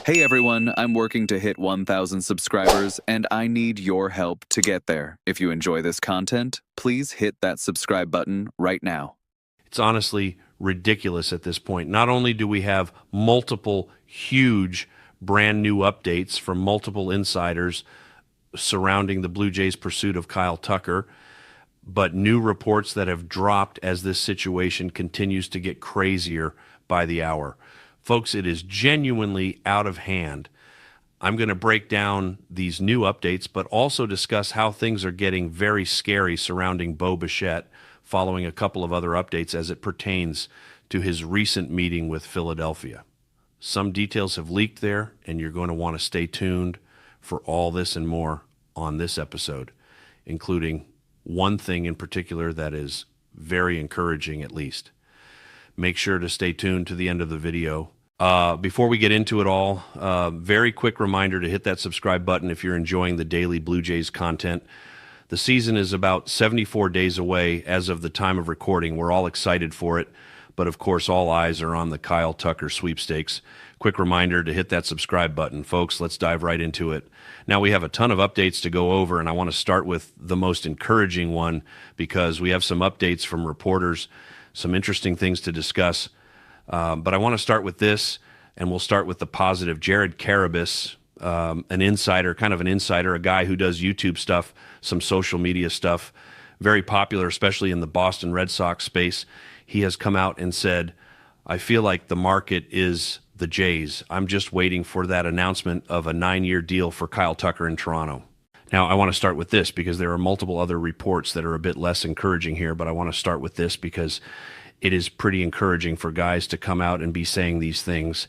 Hey everyone, I'm working to hit 1,000 subscribers and I need your help to get there. If you enjoy this content, please hit that subscribe button right now. It's honestly ridiculous at this point. Not only do we have multiple huge brand new updates from multiple insiders surrounding the Blue Jays' pursuit of Kyle Tucker, but new reports that have dropped as this situation continues to get crazier by the hour. Folks, it is genuinely out of hand. I'm going to break down these new updates, but also discuss how things are getting very scary surrounding Bo Bichette following a couple of other updates as it pertains to his recent meeting with Philadelphia. Some details have leaked there, and you're going to want to stay tuned for all this and more on this episode, including one thing in particular that is very encouraging, at least. Make sure to stay tuned to the end of the video. Before we get into it all, very quick reminder to hit that subscribe button if you're enjoying the daily Blue Jays content. The season is about 74 days away as of the time of recording. We're all excited for it, but of course all eyes are on the Kyle Tucker sweepstakes. Quick reminder to hit that subscribe button. Folks, let's dive right into it. Now we have a ton of updates to go over, and I want to start with the most encouraging one because we have some updates from reporters, some interesting things to discuss. But I want to start with this, and we'll start with the positive. Jared Carabis, an insider, a guy who does YouTube stuff, some social media stuff, very popular, especially in the Boston Red Sox space. He has come out and said, I feel like the market is the Jays. I'm just waiting for that announcement of a 9-year deal for Kyle Tucker in Toronto. Now, I want to start with this because there are multiple other reports that are a bit less encouraging here, but I want to start with this because it is pretty encouraging for guys to come out and be saying these things.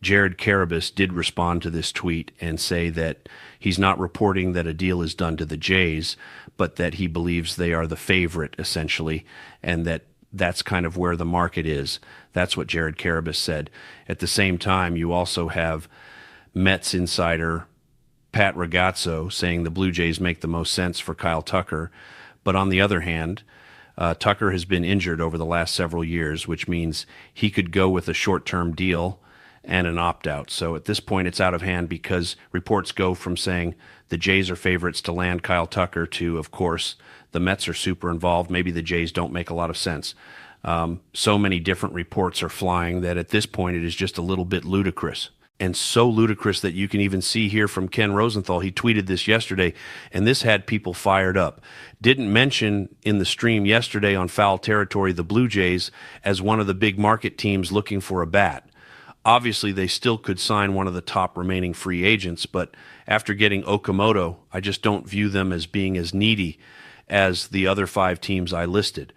Jared Carabis did respond to this tweet and say that he's not reporting that a deal is done to the Jays, but that he believes they are the favorite, essentially, and that that's kind of where the market is. That's what Jared Carabis said. At the same time, you also have Mets insider Pat Ragazzo saying the Blue Jays make the most sense for Kyle Tucker. But on the other hand, Tucker has been injured over the last several years, which means he could go with a short-term deal and an opt-out. So at this point, it's out of hand because reports go from saying the Jays are favorites to land Kyle Tucker to, of course, the Mets are super involved. Maybe the Jays don't make a lot of sense. So many different reports are flying that at this point it is just a little bit ludicrous. And so ludicrous that you can even see here from Ken Rosenthal. He tweeted this yesterday, and this had people fired up. Didn't mention in the stream yesterday on Foul Territory the Blue Jays as one of the big market teams looking for a bat. Obviously, they still could sign one of the top remaining free agents, but after getting Okamoto, I just don't view them as being as needy as the other 5 teams I listed.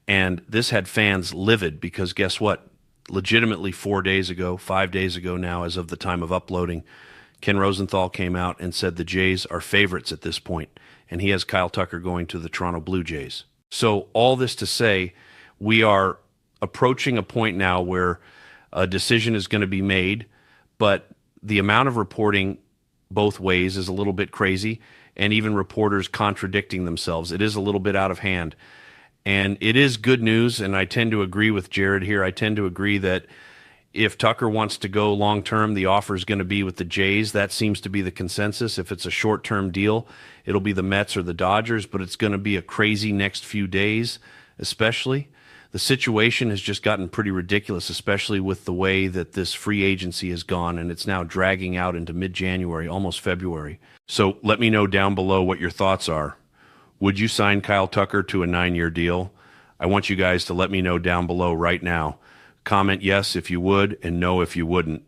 And this had fans livid because guess what? Legitimately 5 days ago now, as of the time of uploading, Ken Rosenthal came out and said the Jays are favorites at this point, and he has Kyle Tucker going to the Toronto Blue Jays. So all this to say, we are approaching a point now where a decision is going to be made, but the amount of reporting both ways is a little bit crazy, and even reporters contradicting themselves. It is a little bit out of hand. And it is good news, and I tend to agree with Jared here. I tend to agree that if Tucker wants to go long-term, the offer is going to be with the Jays. That seems to be the consensus. If it's a short-term deal, it'll be the Mets or the Dodgers, but it's going to be a crazy next few days, especially. The situation has just gotten pretty ridiculous, especially with the way that this free agency has gone, and it's now dragging out into mid-January, almost February. So let me know down below what your thoughts are. Would you sign Kyle Tucker to a 9-year deal? I want you guys to let me know down below right now. Comment yes if you would and no if you wouldn't.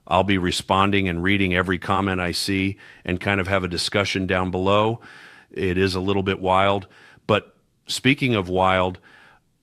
I'll be responding and reading every comment I see and kind of have a discussion down below. It is a little bit wild. But speaking of wild,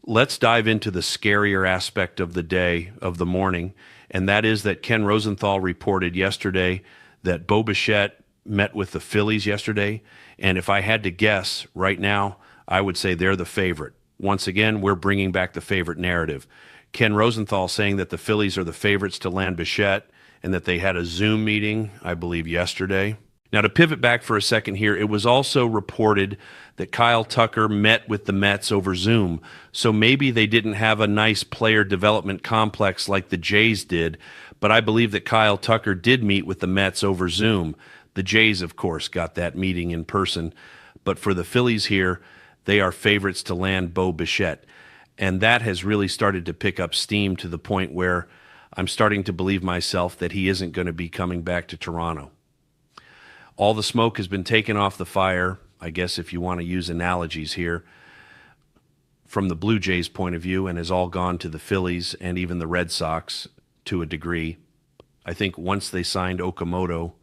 let's dive into the scarier aspect of the day, of the morning, and that is that Ken Rosenthal reported yesterday that Bo Bichette met with the Phillies yesterday, and if I had to guess right now, I would say they're the favorite. Once again, we're bringing back the favorite narrative. Ken Rosenthal saying that the Phillies are the favorites to land Bichette and that they had a Zoom meeting, I believe, yesterday. Now, to pivot back for a second here, it was also reported that Kyle Tucker met with the Mets over Zoom, so maybe they didn't have a nice player development complex like the Jays did, But I believe that Kyle Tucker did meet with the Mets over Zoom. The Jays, of course, got that meeting in person. But for the Phillies here, they are favorites to land Bo Bichette. And that has really started to pick up steam to the point where I'm starting to believe myself that he isn't going to be coming back to Toronto. All the smoke has been taken off the fire, I guess if you want to use analogies here, from the Blue Jays' point of view, and has all gone to the Phillies and even the Red Sox to a degree. I think once they signed Okamoto,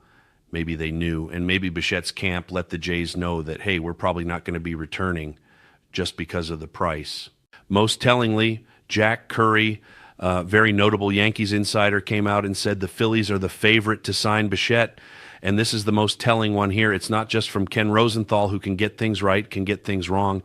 maybe they knew, and maybe Bichette's camp let the Jays know that, hey, we're probably not going to be returning just because of the price. Most tellingly, Jack Curry, very notable Yankees insider, came out and said the Phillies are the favorite to sign Bichette. And this is the most telling one here. It's not just from Ken Rosenthal, who can get things right, can get things wrong.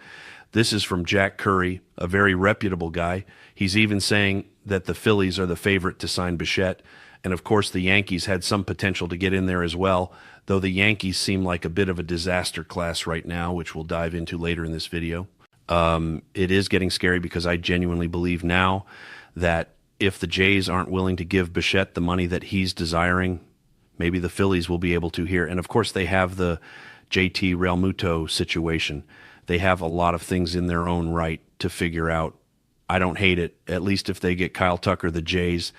This is from Jack Curry, a very reputable guy. He's even saying that the Phillies are the favorite to sign Bichette. And of course, the Yankees had some potential to get in there as well, though the Yankees seem like a bit of a disaster class right now, which we'll dive into later in this video. It is getting scary because I genuinely believe now that if the Jays aren't willing to give Bichette the money that he's desiring, maybe the Phillies will be able to here. And of course, they have the JT Realmuto situation. They have a lot of things in their own right to figure out. I don't hate it, at least if they get Kyle Tucker, the Jays.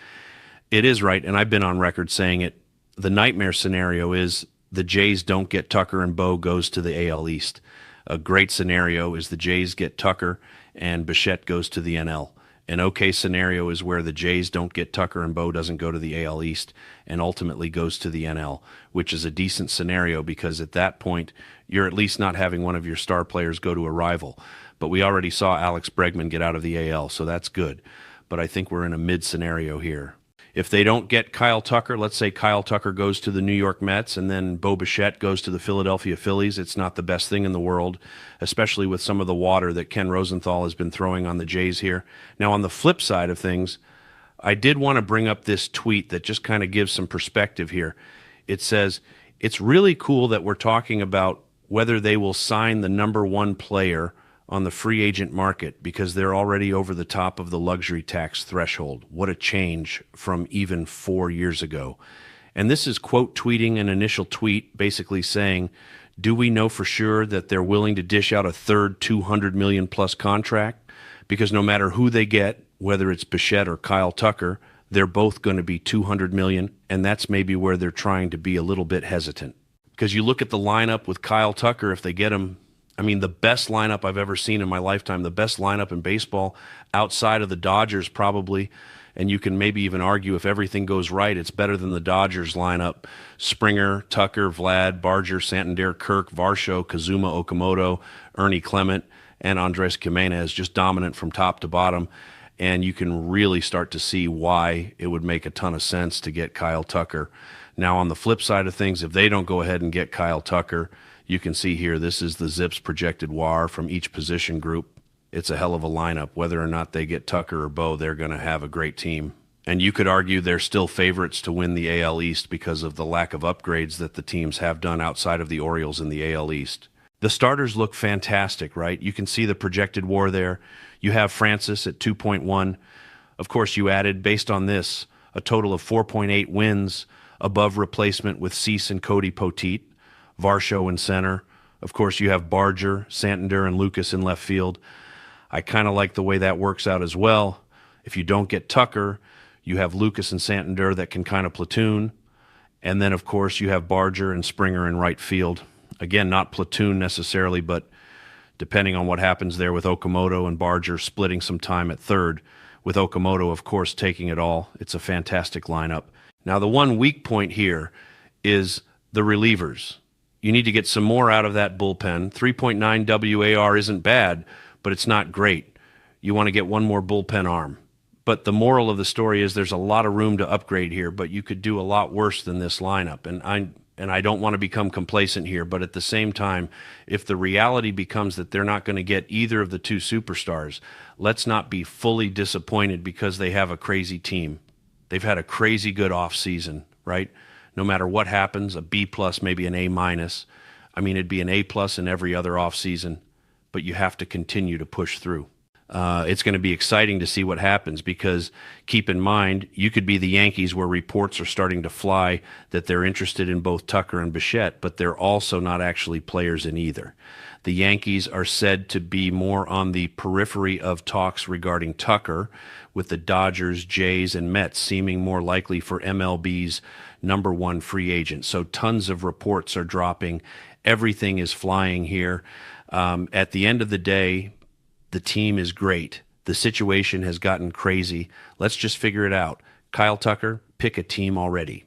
It is right, and I've been on record saying it. The nightmare scenario is the Jays don't get Tucker and Bo goes to the AL East. A great scenario is the Jays get Tucker and Bichette goes to the NL. An okay scenario is where the Jays don't get Tucker and Bo doesn't go to the AL East and ultimately goes to the NL, which is a decent scenario because at that point, you're at least not having one of your star players go to a rival. But we already saw Alex Bregman get out of the AL, so that's good. But I think we're in a mid scenario here. If they don't get Kyle Tucker, let's say Kyle Tucker goes to the New York Mets and then Bo Bichette goes to the Philadelphia Phillies, it's not the best thing in the world, especially with some of the water that Ken Rosenthal has been throwing on the Jays here. Now, on the flip side of things, I did want to bring up this tweet that just kind of gives some perspective here. It says, it's really cool that we're talking about whether they will sign the number one player on the free agent market because they're already over the top of the luxury tax threshold. What a change from even 4 years ago. And this is quote tweeting an initial tweet basically saying, do we know for sure that they're willing to dish out a third $200 million plus contract? Because no matter who they get, whether it's Bichette or Kyle Tucker, they're both going to be $200 million, and that's maybe where they're trying to be a little bit hesitant. Because you look at the lineup with Kyle Tucker, if they get him, I mean, the best lineup I've ever seen in my lifetime, the best lineup in baseball outside of the Dodgers probably, and you can maybe even argue if everything goes right, it's better than the Dodgers lineup. Springer, Tucker, Vlad, Barger, Santander, Kirk, Varsho, Kazuma, Okamoto, Ernie Clement, and Andres Gimenez, just dominant from top to bottom. And you can really start to see why it would make a ton of sense to get Kyle Tucker. Now, on the flip side of things, if they don't go ahead and get Kyle Tucker, you can see here, this is the Zips projected WAR from each position group. It's a hell of a lineup. Whether or not they get Tucker or Bo, they're going to have a great team. And you could argue they're still favorites to win the AL East because of the lack of upgrades that the teams have done outside of the Orioles in the AL East. The starters look fantastic, right? You can see the projected WAR there. You have Francis at 2.1. Of course, you added, based on this, a total of 4.8 wins above replacement with Cease and Cody Poteet. Varsho in center. Of course, you have Barger, Santander, and Lucas in left field. I kind of like the way that works out as well. If you don't get Tucker, you have Lucas and Santander that can kind of platoon. And then, of course, you have Barger and Springer in right field. Again, not platoon necessarily, but depending on what happens there with Okamoto and Barger splitting some time at third, with Okamoto, of course, taking it all. It's a fantastic lineup. Now, the one weak point here is the relievers. You need to get some more out of that bullpen. 3.9 WAR isn't bad, but it's not great. You want to get one more bullpen arm. But the moral of the story is there's a lot of room to upgrade here, but you could do a lot worse than this lineup. And I don't want to become complacent here, but at the same time, if the reality becomes that they're not going to get either of the two superstars, let's not be fully disappointed because they have a crazy team. They've had a crazy good offseason, right? No matter what happens, a B plus, maybe an A minus. I mean, it'd be an A plus in every other offseason, but you have to continue to push through. It's going to be exciting to see what happens because keep in mind, you could be the Yankees where reports are starting to fly that they're interested in both Tucker and Bichette, but they're also not actually players in either. The Yankees are said to be more on the periphery of talks regarding Tucker, with the Dodgers, Jays, and Mets seeming more likely for MLB's number one free agent. So tons of reports are dropping. Everything is flying here. At the end of the day, the team is great. The situation has gotten crazy. Let's just figure it out. Kyle Tucker, pick a team already.